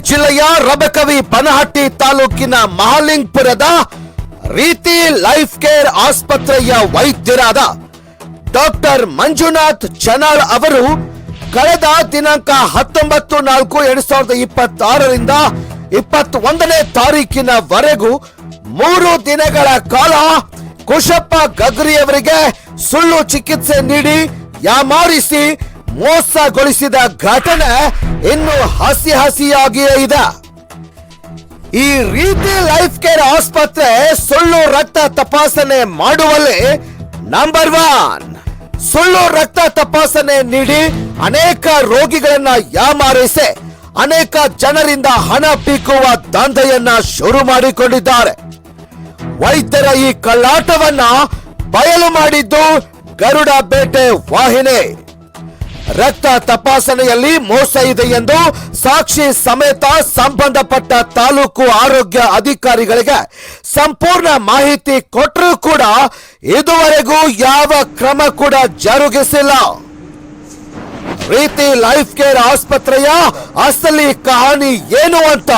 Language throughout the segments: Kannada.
ಜಿಲ್ಲೆಯ ರಬಕವಿ ಬನಹಟ್ಟಿ ತಾಲೂಕಿನ ಮಹಾಲಿಂಗಪುರದ ರೀತಿ ಲೈಫ್ ಕೇರ್ ಆಸ್ಪತ್ರೆಯ ವೈದ್ಯರಾದ ಡಾಕ್ಟರ್ ಮಂಜುನಾಥ್ ಚನಾಳ್ ಅವರು ಕಳೆದ ದಿನಾಂಕ 19/4/2026ರಿಂದ 21ನೇ ತಾರೀಕಿನವರೆಗೂ 3 ದಿನಗಳ ಕಾಲ ಕುಶಪ್ಪ ಗಗ್ರಿ ಅವರಿಗೆ ಸುಳ್ಳು ಚಿಕಿತ್ಸೆ ನೀಡಿ ಯಾಮಾರಿಸಿ ಮೋಸಗೊಳಿಸಿದ ಘಟನೆ ಇನ್ನು ಹಸಿಯಾಗಿಯೇ ಇದೆ. ಈ ರೀತಿ ಲೈಫ್ ಕೇರ್ ಆಸ್ಪತ್ರೆ ಸುಳ್ಳು ರಕ್ತ ತಪಾಸಣೆ ಮಾಡುವಲ್ಲಿ ನಂಬರ್ 1. ಸುಳ್ಳು ರಕ್ತ ತಪಾಸಣೆ ನೀಡಿ ಅನೇಕ ರೋಗಿಗಳನ್ನ ಯಾಮಾರಿಸಿ ಅನೇಕ ಜನರಿಂದ ಹಣ ಪೀಕುವ ದಂಧೆಯನ್ನ ಶುರು ಮಾಡಿಕೊಂಡಿದ್ದಾರೆ. ವೈದ್ಯರ ಈ ಕಳ್ಳಾಟವನ್ನ ಬಯಲು ಮಾಡಿದ್ದು ಗರುಡ ಬೇಟೆ ವಾಹಿನಿ. ರಕ್ತ ತಪಾಸಣೆಯಲ್ಲಿ ಮೋಸ ಇದೆ ಎಂದು ಸಾಕ್ಷಿ ಸಮೇತ ಸಂಬಂಧಪಟ್ಟ ತಾಲೂಕು ಆರೋಗ್ಯ ಅಧಿಕಾರಿಗಳಿಗೆ ಸಂಪೂರ್ಣ ಮಾಹಿತಿ ಕೊಟ್ಟರೂ ಕೂಡ ಇದುವರೆಗೂ ಯಾವ ಕ್ರಮ ಕೂಡ ಜರುಗಿಸಿಲ್ಲ. ರೀತಿ ಲೈಫ್ ಕೇರ್ ಆಸ್ಪತ್ರೆಯ ಅಸಲಿ ಕಹಾನಿ ಏನು ಅಂತ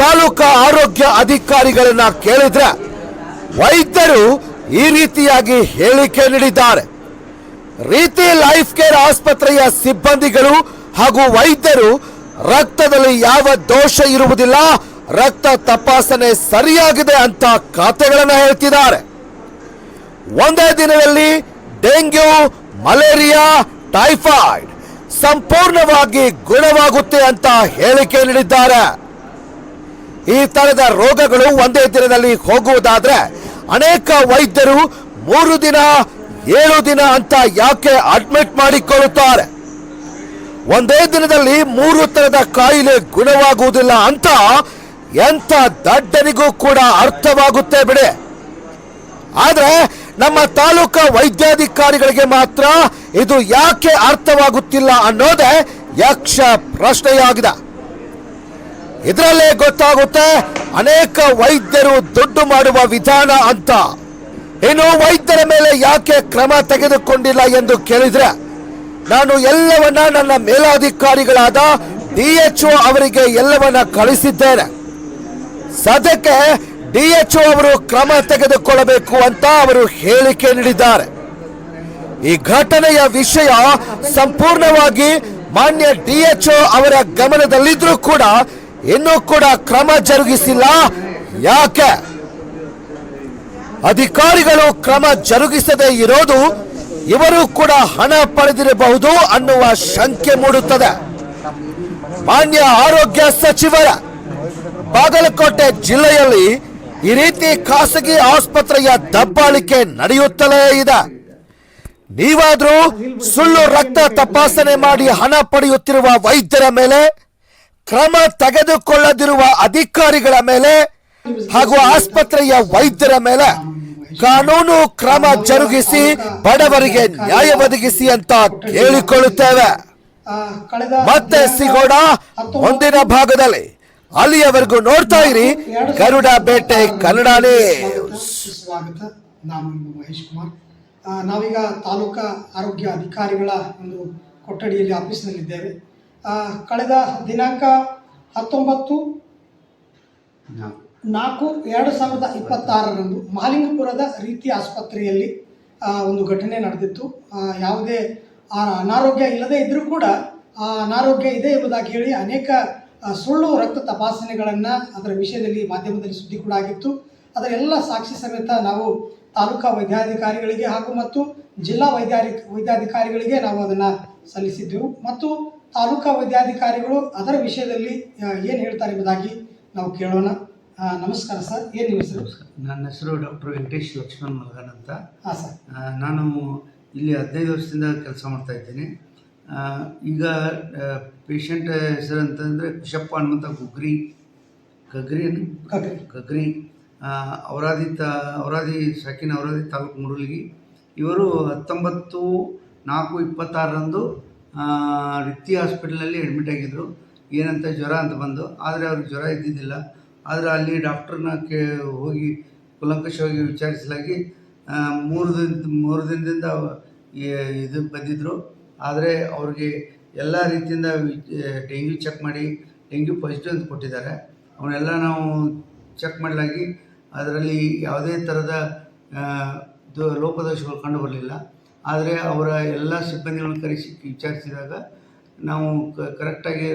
ತಾಲೂಕಾ ಆರೋಗ್ಯ ಅಧಿಕಾರಿಗಳನ್ನ ಕೇಳಿದ್ರೆ ವೈದ್ಯರು ಈ ರೀತಿಯಾಗಿ ಹೇಳಿಕೆ ನೀಡಿದ್ದಾರೆ. ರೀತಿ ಲೈಫ್ ಕೇರ್ ಆಸ್ಪತ್ರೆಯ ಸಿಬ್ಬಂದಿಗಳು ಹಾಗೂ ವೈದ್ಯರು ರಕ್ತದಲ್ಲಿ ಯಾವ ದೋಷ ಇರುವುದಿಲ್ಲ, ರಕ್ತ ತಪಾಸಣೆ ಸರಿಯಾಗಿದೆ ಅಂತ ಖಾತೆಗಳನ್ನು ಹೇಳ್ತಿದ್ದಾರೆ. ಒಂದೇ ದಿನದಲ್ಲಿ ಡೆಂಗ್ಯೂ, ಮಲೇರಿಯಾ, ಟೈಫಾಯ್ಡ್ ಸಂಪೂರ್ಣವಾಗಿ ಗುಣವಾಗುತ್ತೆ ಅಂತ ಹೇಳಿಕೆ ನೀಡಿದ್ದಾರೆ. ಈ ತರದ ರೋಗಗಳು ಒಂದೇ ದಿನದಲ್ಲಿ ಹೋಗುವುದಾದ್ರೆ ಅನೇಕ ವೈದ್ಯರು 3 ದಿನ 7 ದಿನ ಅಂತ ಯಾಕೆ ಅಡ್ಮಿಟ್ ಮಾಡಿಕೊಳ್ಳುತ್ತಾರೆ? ಒಂದೇ ದಿನದಲ್ಲಿ 3 ತರದ ಕಾಯಿಲೆ ಗುಣವಾಗುವುದಿಲ್ಲ ಅಂತ ಎಂಥ ದಡ್ಡನಿಗೂ ಕೂಡ ಅರ್ಥವಾಗುತ್ತೆ ಬಿಡಿ. ಆದ್ರೆ ನಮ್ಮ ತಾಲೂಕಾ ವೈದ್ಯಾಧಿಕಾರಿಗಳಿಗೆ ಮಾತ್ರ ಇದು ಯಾಕೆ ಅರ್ಥವಾಗುತ್ತಿಲ್ಲ ಅನ್ನೋದೇ ಯಕ್ಷ ಪ್ರಶ್ನೆಯಾಗಿದೆ. ಇದರಲ್ಲೇ ಗೊತ್ತಾಗುತ್ತೆ ಅನೇಕ ವೈದ್ಯರು ದುಡ್ಡು ಮಾಡುವ ವಿಧಾನ ಅಂತ. ಇನ್ನು ವೈದ್ಯರ ಮೇಲೆ ಯಾಕೆ ಕ್ರಮ ತೆಗೆದುಕೊಂಡಿಲ್ಲ ಎಂದು ಕೇಳಿದ್ರೆ ನಾನು ಎಲ್ಲವನ್ನ ನನ್ನ ಮೇಲಾಧಿಕಾರಿಗಳಾದ DHO ಅವರಿಗೆ ಎಲ್ಲವನ್ನ ಕಳಿಸಿದ್ದೇನೆ. ಸದ್ಯಕ್ಕೆ DHO ಅವರು ಕ್ರಮ ತೆಗೆದುಕೊಳ್ಳಬೇಕು ಅಂತ ಅವರು ಹೇಳಿಕೆ ನೀಡಿದ್ದಾರೆ. ಈ ಘಟನೆಯ ವಿಷಯ ಸಂಪೂರ್ಣವಾಗಿ ಮಾನ್ಯ DHO ಅವರ ಗಮನದಲ್ಲಿದ್ರೂ ಕೂಡ ಇನ್ನೂ ಕೂಡ ಕ್ರಮ ಜರುಗಿಸಿಲ್ಲ. ಯಾಕೆ ಅಧಿಕಾರಿಗಳು ಕ್ರಮ ಜರುಗಿಸದೇ ಇರೋದು? ಇವರು ಕೂಡ ಹಣ ಪಡೆದಿರಬಹುದು ಅನ್ನುವ ಶಂಕೆ ಮೂಡುತ್ತದೆ. ಮಾನ್ಯ ಆರೋಗ್ಯ ಸಚಿವರ ಬಾಗಲಕೋಟೆ ಜಿಲ್ಲೆಯಲ್ಲಿ ಈ ರೀತಿ ಖಾಸಗಿ ಆಸ್ಪತ್ರೆಯ ದಬ್ಬಾಳಿಕೆ ನಡೆಯುತ್ತಲೇ ಇದೆ. ನೀವಾದ್ರೂ ಸುಳ್ಳು ರಕ್ತ ತಪಾಸಣೆ ಮಾಡಿ ಹಣ ಪಡೆಯುತ್ತಿರುವ ವೈದ್ಯರ ಮೇಲೆ, ಕ್ರಮ ತೆಗೆದುಕೊಳ್ಳದಿರುವ ಅಧಿಕಾರಿಗಳ ಮೇಲೆ ಹಾಗೂ ಆಸ್ಪತ್ರೆಯ ವೈದ್ಯರ ಮೇಲೆ ಕಾನೂನು ಕ್ರಮ ಜರುಗಿಸಿ ಬಡವರಿಗೆ ನ್ಯಾಯ ಒದಗಿಸಿ ಅಂತ ಕೇಳಿಕೊಳ್ಳುತ್ತೇವೆ. ಮತ್ತೆ ಸಿಗೋಣ ಮುಂದಿನ ಭಾಗದಲ್ಲಿ. ಅಲ್ಲಿಯವರೆಗೂ ನೋಡ್ತಾ ಇರಿ ಗರುಡ ಬೇಟೆ ಕನ್ನಡ ನ್ಯೂಸ್. ಸ್ವಾಗತ. ನಾನು ಮಹೇಶ್ ಕುಮಾರ್. ನಾವೀಗ ತಾಲೂಕಾ ಆರೋಗ್ಯ ಅಧಿಕಾರಿಗಳ ಒಂದು ಕೊಠಡಿಯಲ್ಲಿ ಆಫೀಸ್ನಲ್ಲಿದ್ದೇವೆ. ಕಳೆದ ದಿನಾಂಕ 19/4/2026ರಂದು ಮಹಾಲಿಂಗಪುರದ ರೀತಿ ಆಸ್ಪತ್ರೆಯಲ್ಲಿ ಒಂದು ಘಟನೆ ನಡೆದಿತ್ತು. ಯಾವುದೇ ಅನಾರೋಗ್ಯ ಇಲ್ಲದೇ ಇದ್ದರೂ ಕೂಡ ಅನಾರೋಗ್ಯ ಇದೆ ಎಂಬುದಾಗಿ ಹೇಳಿ ಅನೇಕ ಸುಳ್ಳು ರಕ್ತ ತಪಾಸಣೆಗಳನ್ನು ಅದರ ವಿಷಯದಲ್ಲಿ ಮಾಧ್ಯಮದಲ್ಲಿ ಸುದ್ದಿ ಕೂಡ ಆಗಿತ್ತು. ಅದರ ಎಲ್ಲ ಸಾಕ್ಷಿ ಸಮೇತ ನಾವು ತಾಲೂಕಾ ವೈದ್ಯಾಧಿಕಾರಿಗಳಿಗೆ ಹಾಗೂ ಮತ್ತು ಜಿಲ್ಲಾ ವೈದ್ಯಾಧಿಕಾರಿಗಳಿಗೆ ನಾವು ಅದನ್ನು ಸಲ್ಲಿಸಿದ್ದೆವು. ಮತ್ತು ತಾಲೂಕಾ ವೈದ್ಯಾಧಿಕಾರಿಗಳು ಅದರ ವಿಷಯದಲ್ಲಿ ಏನು ಹೇಳ್ತಾರೆ ಎಂಬುದಾಗಿ ನಾವು ಕೇಳೋಣ. ನಮಸ್ಕಾರ ಸರ್, ಏನು ನಿಮ್ಮ ಹೆಸರು? ನನ್ನ ಹೆಸರು ಡಾಕ್ಟರ್ ವೆಂಕಟೇಶ್ ಲಕ್ಷ್ಮಣ್ ಮಲ್ಗನ್ ಅಂತ. ಹಾಂ ಸರ್. ನಾನು ಇಲ್ಲಿ 15 ವರ್ಷದಿಂದ ಕೆಲಸ ಮಾಡ್ತಾ ಇದ್ದೀನಿ. ಈಗ ಪೇಷಂಟ್ ಹೆಸರು ಅಂತಂದರೆ ಕುಶಪ್ಪ ಹನುಮಂತ ಗಗ್ರಿ ಔರಾದಿ ಶಾಖಿನ ಔರಾದಿ ತಾಲೂಕು ಮುರುಳಿಗಿ. ಇವರು 19/4/26ರಂದು ರಿತಿ ಹಾಸ್ಪಿಟಲಲ್ಲಿ ಅಡ್ಮಿಟ್ ಆಗಿದ್ದರು. ಏನಂತ ಜ್ವರ ಅಂತ ಬಂದು, ಆದರೆ ಅವ್ರಿಗೆ ಜ್ವರ ಇದ್ದಿದ್ದಿಲ್ಲ. ಆದರೆ ಅಲ್ಲಿ ಡಾಕ್ಟ್ರನ್ನ ಹೋಗಿ ಕೂಲಂಕಷವಾಗಿ ವಿಚಾರಿಸಲಾಗಿ 3 ದಿನದಿಂದ ಇದು ಬಂದಿದ್ದರು. ಆದರೆ ಅವ್ರಿಗೆ ಎಲ್ಲ ರೀತಿಯಿಂದ ಡೆಂಗ್ಯೂ ಚೆಕ್ ಮಾಡಿ ಡೆಂಗ್ಯೂ ಪಾಸಿಟಿವ್ ಅಂತ ಕೊಟ್ಟಿದ್ದಾರೆ. ಅವನ್ನೆಲ್ಲ ನಾವು ಚೆಕ್ ಮಾಡಲಾಗಿ ಅದರಲ್ಲಿ ಯಾವುದೇ ಥರದ ಲೋಪದೋಷಗಳು ಕಂಡು ಬರಲಿಲ್ಲ. ಆದರೆ ಅವರ ಎಲ್ಲ ಸಿಬ್ಬಂದಿಗಳನ್ನು ಕರೆಸಿ ವಿಚಾರಿಸಿದಾಗ ನಾವು ಕರೆಕ್ಟಾಗಿ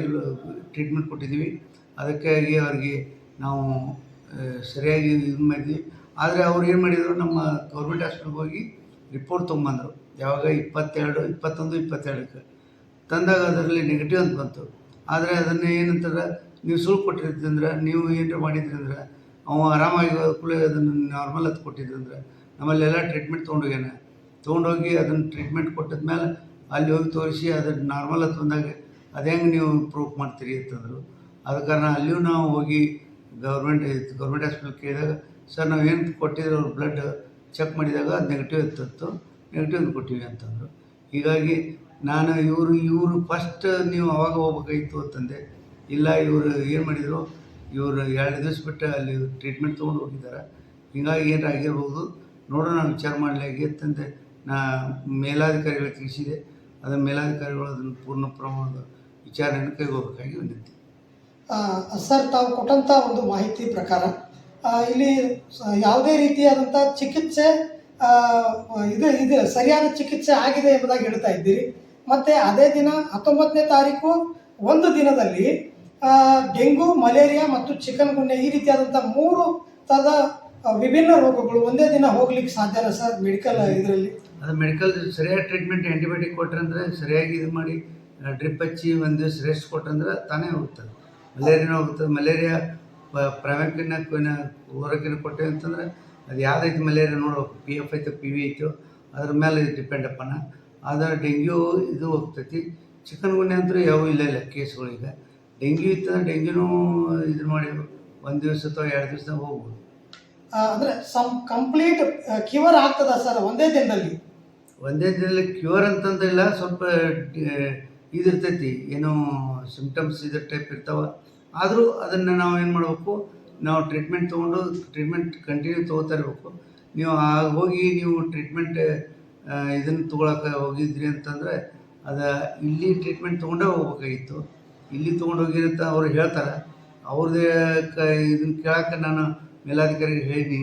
ಟ್ರೀಟ್ಮೆಂಟ್ ಕೊಟ್ಟಿದ್ದೀವಿ. ಅದಕ್ಕಾಗಿ ಅವರಿಗೆ ನಾವು ಸರಿಯಾಗಿ ಇದು ಮಾಡಿದ್ವಿ. ಆದರೆ ಅವ್ರು ಏನು ಮಾಡಿದರು, ನಮ್ಮ ಗೌರ್ಮೆಂಟ್ ಹಾಸ್ಪಿಟ್ಲ್ಗೆ ಹೋಗಿ ರಿಪೋರ್ಟ್ ತೊಗೊಂಬಂದರು. ಯಾವಾಗ 21-22ಕ್ಕೆ ತಂದಾಗ ಅದರಲ್ಲಿ ನೆಗೆಟಿವ್ ಅಂತ ಬಂತು. ಆದರೆ ಅದನ್ನು ಏನಂತಾರೆ, ನೀವು ಸುಳ್ಳು ಕೊಟ್ಟಿರ್ತೀರಂದ್ರೆ, ನೀವು ಏನಾರ ಮಾಡಿದ್ರಿ ಅಂದ್ರೆ, ಅವ ಆರಾಮಾಗಿ ಕೂಡಲೇ ಅದನ್ನು ನಾರ್ಮಲ್ ಅಂತ ಕೊಟ್ಟಿದ್ರಂದ್ರೆ ನಮ್ಮಲ್ಲೆಲ್ಲ ಟ್ರೀಟ್ಮೆಂಟ್ ತೊಗೊಂಡೋಗಿ ಅದನ್ನು ಟ್ರೀಟ್ಮೆಂಟ್ ಕೊಟ್ಟಿದ ಮೇಲೆ ಅಲ್ಲಿ ಹೋಗಿ ತೋರಿಸಿ ಅದನ್ನು ನಾರ್ಮಲ್ ಅಂತ ಬಂದಾಗ ಅದು ಹೆಂಗೆ ನೀವು ಪ್ರೂಫ್ ಮಾಡ್ತೀರಿ ಅಂತಂದರು. ಆದ ಕಾರಣ ಅಲ್ಲಿಯೂ ನಾವು ಹೋಗಿ ಗೌರ್ಮೆಂಟ್ ಹಾಸ್ಪಿಟಲ್ ಕೇಳಿದಾಗ, ಸರ್ ನಾವು ಏನು ಕೊಟ್ಟಿದ್ರು ಅವ್ರು ಬ್ಲಡ್ ಚೆಕ್ ಮಾಡಿದಾಗ ಅದು ನೆಗೆಟಿವ್ ಇತ್ತು, ನೆಗೆಟಿವ್ ಅಂತ ಕೊಟ್ಟಿವಿ ಅಂತಂದರು. ಹೀಗಾಗಿ ನಾನು ಇವರು ಫಸ್ಟ್ ನೀವು ಅವಾಗ ಹೋಗ್ಬೇಕಾಗಿತ್ತು ಅಂತಂದೆ. ಇಲ್ಲ, ಇವರು ಏನು ಮಾಡಿದರು, ಇವರು 2 ದಿವಸ ಬಿಟ್ಟು ಅಲ್ಲಿ ಟ್ರೀಟ್ಮೆಂಟ್ ತೊಗೊಂಡು ಹೋಗಿದ್ದಾರೆ. ಹೀಗಾಗಿ ಏನಾರ ಆಗಿರ್ಬೋದು, ನೋಡೋಣ ವಿಚಾರ ಮಾಡಲಾಗಿ ಅಂತಂದೆ ನಾ ಮೇಲಾಧಿಕಾರಿಗಳಿಗೆ ತಿಳಿಸಿದೆ. ಅದನ್ನು ಮೇಲಾಧಿಕಾರಿಗಳು ಅದನ್ನು ಪೂರ್ಣ ಪ್ರಮಾಣದ ವಿಚಾರಣೆಯನ್ನು ಕೈಗೊಳ್ಳಬೇಕಾಗಿ ವಿನಂತಿ. ಸರ್, ತಾವು ಕೊಟ್ಟಂಥ ಒಂದು ಮಾಹಿತಿ ಪ್ರಕಾರ ಇಲ್ಲಿ ಯಾವುದೇ ರೀತಿಯಾದಂಥ ಚಿಕಿತ್ಸೆ ಇದು ಸರಿಯಾದ ಚಿಕಿತ್ಸೆ ಆಗಿದೆ ಎಂಬುದಾಗಿ ಹೇಳ್ತಾ ಇದ್ದೀರಿ. ಮತ್ತು ಅದೇ ದಿನ 19ನೇ ತಾರೀಕು ಒಂದು ದಿನದಲ್ಲಿ ಡೆಂಗು, ಮಲೇರಿಯಾ ಮತ್ತು ಚಿಕನ್ ಗುನ್ಯಾ ಈ ರೀತಿಯಾದಂಥ 3 ಥರದ ವಿಭಿನ್ನ ರೋಗಗಳು ಒಂದೇ ದಿನ ಹೋಗ್ಲಿಕ್ಕೆ ಸಾಧ್ಯನಾ ಸರ್ ಮೆಡಿಕಲ್ ಇದರಲ್ಲಿ? ಅದು ಮೆಡಿಕಲ್ ಸರಿಯಾಗಿ ಟ್ರೀಟ್ಮೆಂಟ್, ಆ್ಯಂಟಿಬಯೋಟಿಕ್ ಕೊಟ್ಟರೆ ಸರಿಯಾಗಿ ಇದು ಮಾಡಿ ಡ್ರಿಪ್ ಹಚ್ಚಿ ಒಂದು ದಿವಸ ರೆಸ್ಟ್ ಕೊಟ್ಟರೆ ತಾನೇ ಹೋಗ್ತದೆ. ಮಲೇರಿಯಾನೂ ಹೋಗ್ತದೆ. ಮಲೇರಿಯಾ ಪ್ರೈವೇಟ್ಕಿನ್ನ ಊರಕ್ಕಿನ್ನ ಕೊಟ್ಟೆ ಅಂತಂದರೆ ಅದು ಯಾವುದೈತೆ ಮಲೇರಿಯಾ ನೋಡ್ಬೇಕು, PF ಐತೆ PV ಐತೋ ಅದ್ರ ಮೇಲೆ ಡಿಪೆಂಡ್ ಅಪ್ಪನ. ಆದರೆ ಡೆಂಗ್ಯೂ ಇದು ಹೋಗ್ತೈತಿ. ಚಿಕನ್ ಗುನ್ಯಾ ಅಂತೂ ಯಾವ ಇಲ್ಲ ಕೇಸ್ಗಳು. ಈಗ ಡೆಂಗ್ಯೂ ಇತ್ತಂದ್ರೆ ಡೆಂಗ್ಯೂನೂ ಇದು ಮಾಡಿ 1 ದಿವಸ ಅಥವಾ 2 ದಿವಸದಾಗ ಹೋಗ್ಬೋದು. ಅಂದರೆ ಕಂಪ್ಲೀಟ್ ಕ್ಯೂರ್ ಆಗ್ತದ ಸರ್ ಒಂದೇ ದಿನದಲ್ಲಿ? ಒಂದೇ ದಿನದಲ್ಲಿ ಕ್ಯೂರ್ ಅಂತಂದಿಲ್ಲ, ಸ್ವಲ್ಪ ಇದಿರ್ತೈತಿ, ಏನೋ ಸಿಮ್ಟಮ್ಸ್ ಇದ್ರ ಟೈಪ್ ಇರ್ತಾವೆ. ಆದರೂ ಅದನ್ನು ನಾವು ಏನು ಮಾಡಬೇಕು, ನಾವು ಟ್ರೀಟ್ಮೆಂಟ್ ತೊಗೊಂಡು ಕಂಟಿನ್ಯೂ ತೊಗೋತಾ ಇರಬೇಕು. ನೀವು ಹೋಗಿ ನೀವು ಟ್ರೀಟ್ಮೆಂಟ್ ಇದನ್ನು ತೊಗೊಳಕ್ಕೆ ಹೋಗಿದ್ರಿ ಅಂತಂದರೆ ಅದು ಇಲ್ಲಿ ಟ್ರೀಟ್ಮೆಂಟ್ ತೊಗೊಂಡೇ ಹೋಗ್ಬೇಕಾಗಿತ್ತು. ಇಲ್ಲಿ ತೊಗೊಂಡು ಹೋಗಿರಂತ ಅವ್ರು ಹೇಳ್ತಾರೆ. ಅವ್ರದ್ದೇ ಇದನ್ನು ಕೇಳೋಕ್ಕೆ ನಾನು ಮೇಲಾಧಿಕಾರಿಗೆ ಹೇಳಿ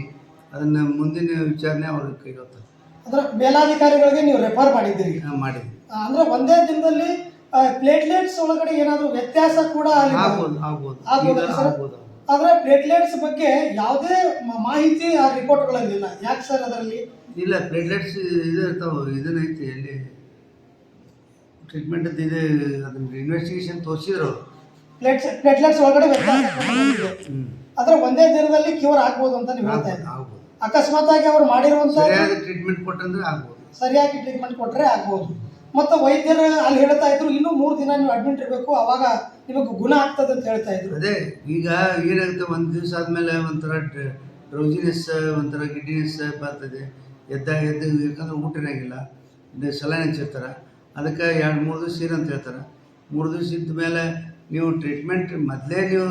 ಅದನ್ನು ಮುಂದಿನ ವಿಚಾರಣೆ ಅವ್ರಿಗೆ ಕೈಗೊಳ್ತಾರೆ. ಅಂದರೆ ಮೇಲಾಧಿಕಾರಿಗಳಿಗೆ ನೀವು ರೆಫರ್ ಮಾಡಿದ್ದೀರಿ? ಮಾಡಿದ್ವಿ. ಅಂದರೆ ಒಂದೇ ದಿನದಲ್ಲಿ ಪ್ಲೇಟ್ಲೆಟ್ಸ್ ಒಳಗಡೆ ಏನಾದರೂ ವ್ಯತ್ಯಾಸ ಕೂಡ ಆಗ್ಬೋದು. ಆದರೆ ಪ್ಲೇಟ್ಲೆಟ್ಸ್ ಬಗ್ಗೆ ಯಾವುದೇ ಮಾಹಿತಿ ಆ ರಿಪೋರ್ಟ್ಗಳಲ್ಲಿಲ್ಲ. ಯಾಕೆ ಸರ್ ಅದರಲ್ಲಿ? ಇಲ್ಲ, ಪ್ಲೇಟ್ಲೆಟ್ಸ್ ಇದು ಇರ್ತಾವೆ. ಇದನ್ನೈತಿ ಅಲ್ಲಿ ಟ್ರೀಟ್ಮೆಂಟ್ ಇದೆ, ಅದನ್ನು ಇನ್ವೆಸ್ಟಿಗೇಷನ್ ತೋರಿಸಿದ್ರು. ಪ್ಲೇಟ್ಲೆಟ್ಸ್ ಒಳಗಡೆ ವ್ಯತ್ಯಾಸ ಆದರೆ ಒಂದೇ ದಿನದಲ್ಲಿ ಕ್ಯೂರ್ ಆಗ್ಬೋದು ಅಂತ ನೀವು ಹೇಳ್ತಾ ಇದ್ದೀರಿ. ಅಕಸ್ಮಾತ್ ಆಗಿ ಅವ್ರು ಮಾಡಿರುವಂಥ ಟ್ರೀಟ್ಮೆಂಟ್ ಕೊಟ್ಟಂದ್ರೆ ಆಗ್ಬೋದು, ಸರಿಯಾಗಿ ಟ್ರೀಟ್ಮೆಂಟ್ ಕೊಟ್ಟರೆ ಆಗ್ಬೋದು. ಮತ್ತು ವೈದ್ಯರು ಅಲ್ಲಿ ಹೇಳ್ತಾ ಇದ್ರು ಇನ್ನೂ 3 ದಿನ ನೀವು ಅಡ್ಮಿಟ್ ಇರಬೇಕು, ಅವಾಗ ನಿಮಗೆ ಗುಣ ಆಗ್ತದೆ ಅಂತ ಹೇಳ್ತಾ ಇದ್ರು. ಅದೇ ಈಗ ಏನಾಗುತ್ತೆ, 1 ದಿವಸ ಆದಮೇಲೆ ಒಂಥರ ಡ್ರೌಸಿನೆಸ್, ಒಂಥರ ಗಿಡ್ಡಿನೆಸ್ ಬರ್ತದೆ. ಎದ್ದು ಯಾಕಂದ್ರೆ ಊಟನಾಗಿಲ್ಲ, ಸಲೈನ್ ಹಚ್ಚಿರ್ತಾರೆ. ಅದಕ್ಕೆ 2-3 ದಿವಸ ಇರಂತ ಹೇಳ್ತಾರೆ. 3 ದಿವಸ ಇದ್ದ ಮೇಲೆ ನೀವು ಟ್ರೀಟ್ಮೆಂಟ್ ಮೊದಲೇ ನೀವು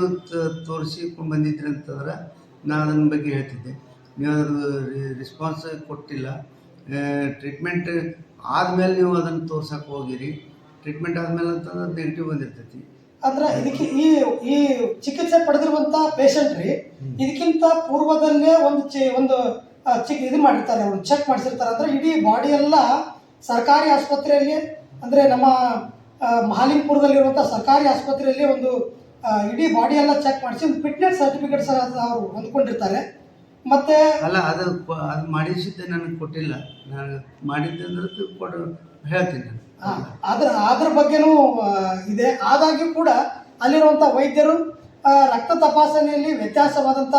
ತೋರಿಸಿಕೊಂಡು ಬಂದಿದ್ರಿ ಅಂತಂದ್ರೆ ನಾನು ಅದನ್ನ ಬಗ್ಗೆ ಹೇಳ್ತಿದ್ದೆ. ನೀವು ಅದ್ರ ರೆಸ್ಪಾನ್ಸ್ ಕೊಟ್ಟಿಲ್ಲ. ಟ್ರೀಟ್ಮೆಂಟ್ ಆದಮೇಲೆ ನೀವು ಅದನ್ನು ತೋರ್ಸಕ್ಕೆ ಹೋಗಿರಿ. ಟ್ರೀಟ್ಮೆಂಟ್ ಆದಮೇಲೆ ಅಂತಂದ್ರೆ ನೆಗೆಟಿವ್ ಬಂದಿರ್ತೈತಿ. ಅಂದ್ರೆ ಇದಕ್ಕೆ ಈ ಚಿಕಿತ್ಸೆ ಪಡೆದಿರುವಂಥ ಪೇಷಂಟ್ ರೀ, ಇದಕ್ಕಿಂತ ಪೂರ್ವದಲ್ಲೇ ಒಂದು ಇದು ಮಾಡಿರ್ತಾರೆ, ಅವ್ರು ಚೆಕ್ ಮಾಡಿಸಿರ್ತಾರೆ. ಅಂದರೆ ಇಡೀ ಬಾಡಿ ಎಲ್ಲ ಸರ್ಕಾರಿ ಆಸ್ಪತ್ರೆಯಲ್ಲಿ, ಅಂದರೆ ನಮ್ಮ ಮಹಾಲಿಂಗಪುರದಲ್ಲಿರುವಂಥ ಸರ್ಕಾರಿ ಆಸ್ಪತ್ರೆಯಲ್ಲಿ ಒಂದು ಇಡೀ ಬಾಡಿ ಎಲ್ಲ ಚೆಕ್ ಮಾಡಿಸಿ ಒಂದು ಫಿಟ್ನೆಸ್ ಸರ್ಟಿಫಿಕೇಟ್ ಸಹ ಅವರು ಹೊಂದ್ಕೊಂಡಿರ್ತಾರೆ. ಮತ್ತೆ ಅಲ್ಲ, ಅದು ಮಾಡಿಸಿದ್ದೆ ನನಗೆ ಕೊಟ್ಟಿಲ್ಲ. ನಾನು ಮಾಡಿದ್ದೆ ಅಂದ್ರೆ ಹೇಳ್ತೀನಿ ನಾನು. ಅದ್ರ ಬಗ್ಗೆನೂ ಇದೆ. ಆದಾಗ್ಯೂ ಕೂಡ ಅಲ್ಲಿರುವಂಥ ವೈದ್ಯರು ರಕ್ತ ತಪಾಸಣೆಯಲ್ಲಿ ವ್ಯತ್ಯಾಸವಾದಂಥ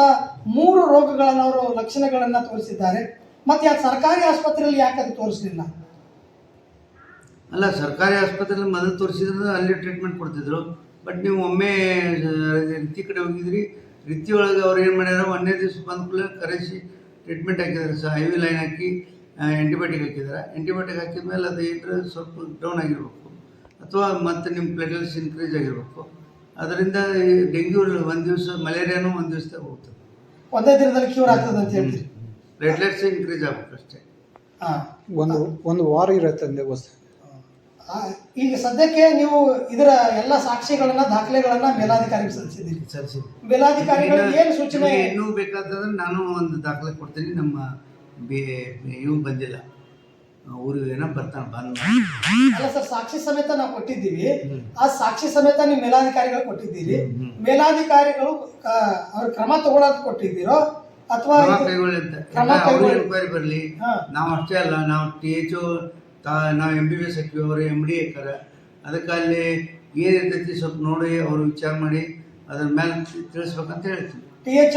3 ರೋಗಗಳನ್ನು ಅವರು ಲಕ್ಷಣಗಳನ್ನು ತೋರಿಸಿದ್ದಾರೆ. ಮತ್ತು ಯಾಕೆ ಸರ್ಕಾರಿ ಆಸ್ಪತ್ರೆಯಲ್ಲಿ ಯಾಕೆ ಅದು ತೋರಿಸಲಿಲ್ಲ? ಅಲ್ಲ, ಸರ್ಕಾರಿ ಆಸ್ಪತ್ರೆಯಲ್ಲಿ ಮೊದಲು ತೋರಿಸಿದ್ರೆ ಅಲ್ಲಿ ಟ್ರೀಟ್ಮೆಂಟ್ ಕೊಡ್ತಿದ್ರು. ಬಟ್ ನೀವು ಒಮ್ಮೆ ರಿತಿ ಕಡೆ ಹೋಗಿದ್ರಿ. ರಿತಿ ಒಳಗೆ ಅವ್ರು ಏನು ಮಾಡ್ಯಾರ, 1ನೇ ದಿವಸ ಬಂದ ಕೂಡಲೇ ಕರೆಸಿ ಟ್ರೀಟ್ಮೆಂಟ್ ಹಾಕಿದ್ದಾರೆ. IV ಲೈನ್ ಹಾಕಿ ಆ್ಯಂಟಿಬಯೋಟಿಕ್ ಹಾಕಿದ್ದಾರೆ. ಆ್ಯಂಟಿಬಯೋಟಿಕ್ ಹಾಕಿದ ಮೇಲೆ ಅದು ಏನಾರ ಸ್ವಲ್ಪ ಡೌನ್ ಆಗಿರಬೇಕು, ಅಥವಾ ಮತ್ತು ನಿಮ್ಮ ಪ್ಲೇಟ್ಲೆಟ್ಸ್ ಇನ್ಕ್ರೀಸ್ ಆಗಿರಬೇಕು. ಅದರಿಂದ ಡೆಂಗ್ಯೂ 1 ದಿವಸ, ಮಲೇರಿಯಾನು 1 ದಿವಸದಾಗ ಹೋಗ್ತದೆ. ಒಂದೇ ದಿನದಲ್ಲಿ ಕ್ಯೂರ್ ಆಗ್ತದೆ ಅಂತ ಹೇಳ್ತೀವಿ. ಪ್ಲೇಟ್ಲೆಟ್ಸ್ ಇನ್ಕ್ರೀಸ್ ಆಗ್ಬೇಕು ಅಷ್ಟೇ. ಒಂದು ವಾರ ಇರುತ್ತೆ ಅಂದೆ ಬಸ್. ಈಗ ಸದ್ಯಕ್ಕೆ ನೀವು ಇದರ ಎಲ್ಲ ಸಾಕ್ಷಿಗಳನ್ನ ದಾಖಲೆಗಳನ್ನ ಮೇಲಾಧಿಕಾರಿಗೆ ಸಲ್ಲಿಸಿದ್ದೀರಿ. ಸಲ್ಲಿಸಿದ್ವಿ. ಮೇಲಾಧಿಕಾರಿಗಳಿಗೆ ಏನು ಸೂಚನೆ? ಇನ್ನೂ ಬೇಕಾದ್ರೆ ನಾನು ಒಂದು ದಾಖಲೆ ಕೊಡ್ತೀನಿ. ನಮ್ಮ ಇವು ಬಂದಿಲ್ಲ, ಊರಿಗೆ ಏನೋ ಬರ್ತಾನೆ ಬಂದ. ಅಲ್ಲ ಸರ್, ಸಾಕ್ಷಿ ಸಮೇತ ನಾವು ಕೊಟ್ಟಿದ್ದೀವಿ. ಆ ಸಾಕ್ಷಿ ಸಮೇತ ನೀವು ಮೇಲಾಧಿಕಾರಿಗಳು ಕೊಟ್ಟಿದ್ದೀರಿ. ಮೇಲಾಧಿಕಾರಿಗಳು ಅವ್ರ ಕ್ರಮ ತಗೊಳ್ಳೋದು ಕೊಟ್ಟಿದ್ದೀರೋ ಅಥವಾ ಎನ್ಕ್ವೈರಿ ಬರಲಿ. ನಾವು ಅಷ್ಟೇ ಅಲ್ಲ, ನಾವು THO ನಾವು MBBS ಹಾಕಿವಿ, ಅವರು MD ಹಾಕಾರ. ಅದಕ್ಕೆ ಅಲ್ಲಿ ಏನಿರ್ತೈತಿ ಸ್ವಲ್ಪ ನೋಡಿ ಅವರು ವಿಚಾರ ಮಾಡಿ ಅದ್ರ ಮೇಲೆ ತಿಳಿಸ್ಬೇಕಂತ ಹೇಳ್ತೀವಿ. DH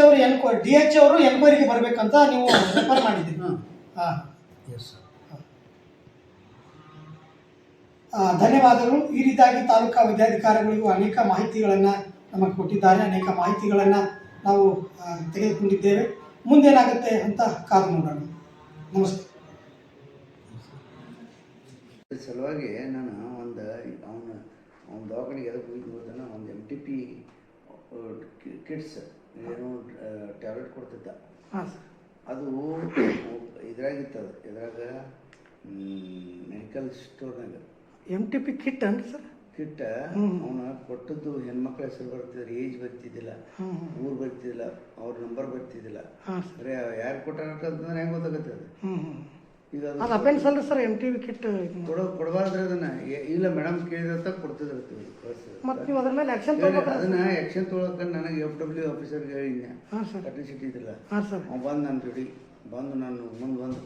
ಅವರು ಎನ್ಕ್ವೈರಿಗೆ ಬರಬೇಕಂತ ನೀವು ರೆಫರ್ ಮಾಡಿದ್ದೀರಿ. ಹಾಂ, ಎಸ್ ಸರ್. ಧನ್ಯವಾದಗಳು. ಈ ರೀತಿಯಾಗಿ ತಾಲೂಕಾ ವೈದ್ಯಾಧಿಕಾರಿಗಳಿಗೂ ಅನೇಕ ಮಾಹಿತಿಗಳನ್ನು ನಮಗೆ ಕೊಟ್ಟಿದ್ದಾರೆ. ಅನೇಕ ಮಾಹಿತಿಗಳನ್ನು ನಾವು ತೆಗೆದುಕೊಂಡಿದ್ದೇವೆ. ಮುಂದೇನಾಗುತ್ತೆ ಅಂತ ಕಾದು ನೋಡೋಣ. ನಮಸ್ತೆ. ಸಲುವಾಗಿ ನಾನು ಅವನ ದವಾಖಾನೆಗೆ ಎದಕ್ಕೆ ಹೋಗಿದ್ದಾನ, ಒಂದು MTP ಕಿಟ್ಸ್ ಏನೋ ಟ್ಯಾಬ್ಲೆಟ್ ಕೊಡ್ತಿದ್ದ. ಅದು ಇದ್ರಾಗಿತ್ತದ, ಇದ್ರಾಗ ಮೆಡಿಕಲ್ ಸ್ಟೋರ್ನಾಗ MTP ಕಿಟ್ ಅನ್ರಿ ಸರ್? ಕಿಟ್ಟ ಅವನ ಕೊಟ್ಟದ್ದು ಹೆಣ್ಮಕ್ಳ ಹೆಸರು ಬರ್ತಿದ್ರು, ಏಜ್ ಬರ್ತಿದ್ದಿಲ್ಲ, ಊರು ಬರ್ತಿದ್ದಿಲ್ಲ, ಅವ್ರ ನಂಬರ್ ಬರ್ತಿದ್ದಿಲ್ಲ. ಬರೀ ಯಾರು ಕೊಟ್ಟಾರಂತಂದ್ರೆ ಹೆಂಗೆ ಗೊತ್ತಾಗತ್ತೆ ಅದು? ಈಗ ಅದು ಅಫೆನ್ಸ್ ಅಲ್ಲ ಸರ್ MTP ಕಿಟ್ ಕೊಡಬಾರ್ದ್ರೆ ಅದನ್ನ. ಇಲ್ಲ ಮೇಡಮ್ ಕೇಳಿದಂತ ಕೊಡ್ತಿದ್ರು. ಮತ್ತು ನೀವು ಅದ್ರ ಮೇಲೆ ಆಕ್ಷನ್ ಅದನ್ನ ಆಕ್ಷನ್ ತೊಗೊಳಕ್ಕೆ ನನಗೆ FW ಆಫೀಸರ್ಗೆ ಹೇಳಿದ್ದೆ, ಪಬ್ಲಿಸಿಟಿ ಇದ್ದಿಲ್ಲ. ಅವ್ನು ಬಂದು ನನ್ನ ಜೋಡಿ ಬಂದು ನಾನು ಮುಂದೆ ಬಂದು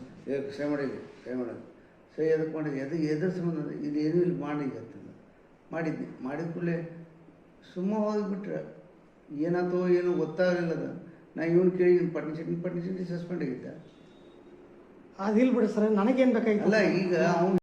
ಸೈ ಮಾಡಿದ್ದೆ, ಸೈ ಎದಕ್ಕೆ ಮಾಡಿದ್ದೆ, ಎದ್ರ ಸಂಬಂಧ ಇದು ಏನೂ ಇಲ್ಲಿ ಮಾಡಿದ್ದೆ. ಮಾಡಿದ ಕೂಡಲೇ ಸುಮ್ಮ ಹೋಗಿಬಿಟ್ರೆ ಏನಾಯ್ತೋ ಏನೋ ಗೊತ್ತಾಗಲಿಲ್ಲ. ಅದು ನಾ ಇವನು ಕೇಳಿ ಪಟ್ನಿ ಸಸ್ಪೆಂಡ್ ಆಗಿದ್ದೆ. ಅದಿಲ್ಲ ಬಿಡಿ ಸರ್, ನನಗೇನು ಬೇಕಾಗಿತ್ತು? ಅಲ್ಲ, ಈಗ ಅವ್ನು